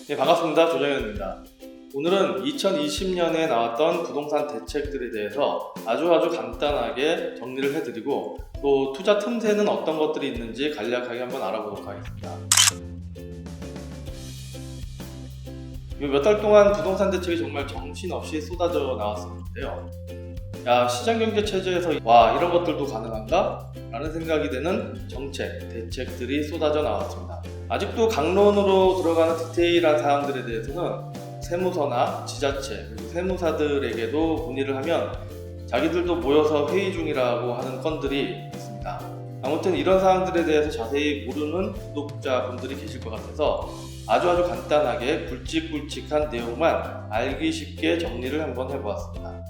네, 반갑습니다. 조정현입니다. 오늘은 2020년에 나왔던 부동산 대책들에 대해서 아주 간단하게 정리를 해드리고 또 투자 틈새는 어떤 것들이 있는지 간략하게 한번 알아보도록 하겠습니다. 몇 달 동안 부동산 대책이 정말 정신없이 쏟아져 나왔었는데요. 시장경제 체제에서 이런 것들도 가능한가? 라는 생각이 드는 정책, 대책들이 쏟아져 나왔습니다. 아직도 강론으로 들어가는 디테일한 사항들에 대해서는 세무서나 지자체, 그리고 세무사들에게도 문의를 하면 자기들도 모여서 회의 중이라고 하는 건들이 있습니다. 아무튼 이런 사항들에 대해서 자세히 모르는 구독자분들이 계실 것 같아서 아주 간단하게 굵직굵직한 내용만 알기 쉽게 정리를 한번 해보았습니다.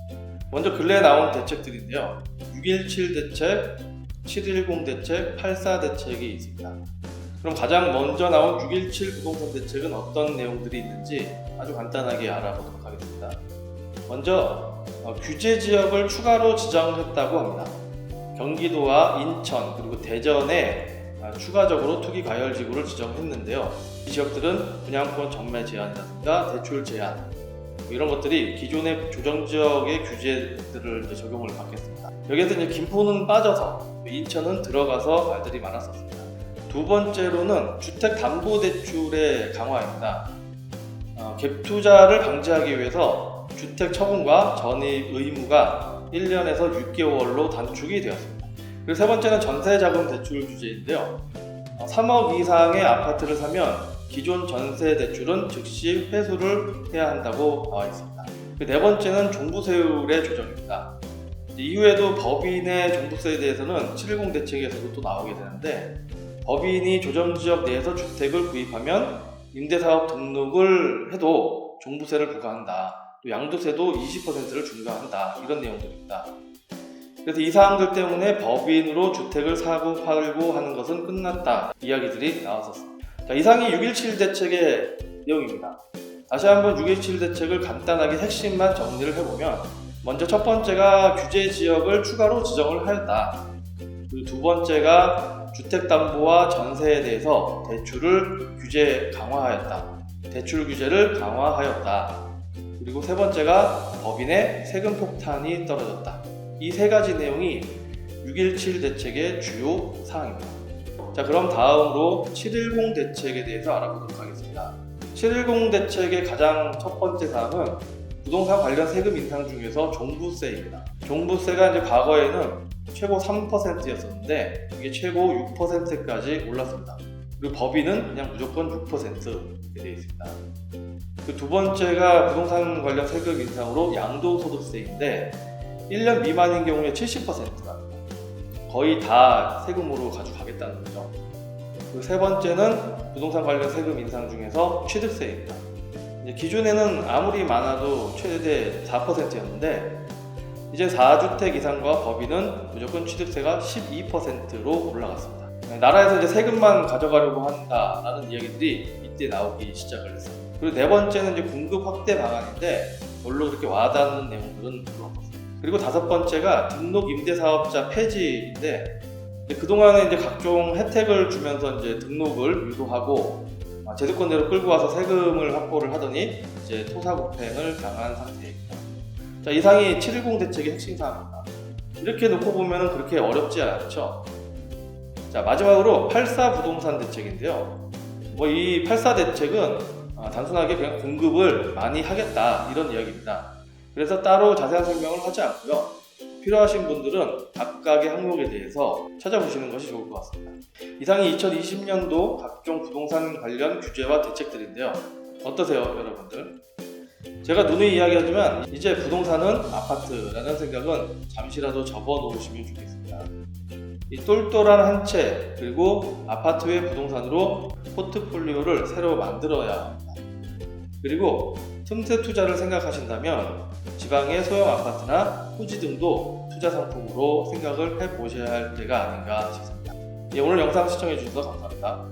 먼저 근래에 나온 대책들인데요. 6.17 대책, 7.10 대책, 8.4 대책이 있습니다. 그럼 가장 먼저 나온 6.17 부동산 대책은 어떤 내용들이 있는지 아주 간단하게 알아보도록 하겠습니다. 먼저 규제 지역을 추가로 지정했다고 합니다. 경기도와 인천 그리고 대전에 추가적으로 투기 과열지구를 지정했는데요. 이 지역들은 분양권 전매 제한이라든가 대출 제한 이런 것들이 기존의 조정지역의 규제들을 적용을 받겠습니다. 여기에서 이제 김포는 빠져서 인천은 들어가서 말들이 많았었습니다. 두 번째로는 주택담보대출의 강화입니다. 갭 투자를 방지하기 위해서 주택 처분과 전입 의무가 1년에서 6개월로 단축이 되었습니다. 그리고 세 번째는 전세자금 대출 규제인데요. 3억 이상의 아파트를 사면 기존 전세 대출은 즉시 회수를 해야 한다고 나와 있습니다. 네 번째는 종부세율의 조정입니다. 이후에도 법인의 종부세에 대해서는 710 대책에서도 또 나오게 되는데 법인이 조정지역 내에서 주택을 구입하면 임대사업 등록을 해도 종부세를 부과한다. 또 양도세도 20%를 중과한다. 이런 내용들입니다. 그래서 이 사항들 때문에 법인으로 주택을 사고 팔고 하는 것은 끝났다. 이야기들이 나왔었습니다. 이상이 6.17 대책의 내용입니다. 다시 한번 6.17 대책을 간단하게 핵심만 정리를 해보면 먼저 첫 번째가 규제 지역을 추가로 지정을 하였다. 그리고 두 번째가 주택담보와 전세에 대해서 대출을 규제 강화하였다. 대출 규제를 강화하였다. 그리고 세 번째가 법인의 세금 폭탄이 떨어졌다. 이 세 가지 내용이 6.17 대책의 주요 사항입니다. 그럼 다음으로 7.10 대책에 대해서 알아보도록 하겠습니다. 7.10 대책의 가장 첫 번째 사항은 부동산 관련 세금 인상 중에서 종부세입니다. 종부세가 이제 과거에는 최고 3%였었는데 이게 최고 6%까지 올랐습니다. 그리고 법인은 그냥 무조건 6% 이렇게 되어 있습니다. 두 번째가 부동산 관련 세금 인상으로 양도소득세인데 1년 미만인 경우에 70%가 거의 다 세금으로 가져가겠다는 거죠. 그리고 세 번째는 부동산 관련 세금 인상 중에서 취득세입니다. 기존에는 아무리 많아도 최대 4%였는데 이제 4주택 이상과 법인은 무조건 취득세가 12%로 올라갔습니다. 나라에서 이제 세금만 가져가려고 한다라는 이야기들이 이때 나오기 시작을 했습니다. 그리고 네 번째는 이제 공급 확대 방안인데 별로 그렇게 와닿는 내용들은 별로 없었습니다. 그리고 다섯 번째가 등록 임대사업자 폐지인데 그동안에 이제 각종 혜택을 주면서 이제 등록을 유도하고 제도권대로 끌고 와서 세금을 확보를 하더니 이제 토사구팽을 당한 상태입니다. 이상이 7.10 대책의 핵심 사항입니다. 이렇게 놓고 보면 그렇게 어렵지 않죠. 마지막으로 8.4 부동산 대책인데요. 이 8.4 대책은 단순하게 그냥 공급을 많이 하겠다 이런 이야기입니다. 그래서 따로 자세한 설명을 하지 않고요. 필요하신 분들은 각각의 항목에 대해서 찾아보시는 것이 좋을 것 같습니다. 이상이 2020년도 각종 부동산 관련 규제와 대책들인데요. 어떠세요, 여러분들? 제가 누누이 이야기하지만 이제 부동산은 아파트라는 생각은 잠시라도 접어놓으시면 좋겠습니다. 이 똘똘한 한 채 그리고 아파트 외 부동산으로 포트폴리오를 새로 만들어야 합니다. 그리고 틈새 투자를 생각하신다면 지방의 소형 아파트나 토지 등도 투자 상품으로 생각을 해보셔야 할 때가 아닌가 싶습니다. 오늘 영상 시청해 주셔서 감사합니다.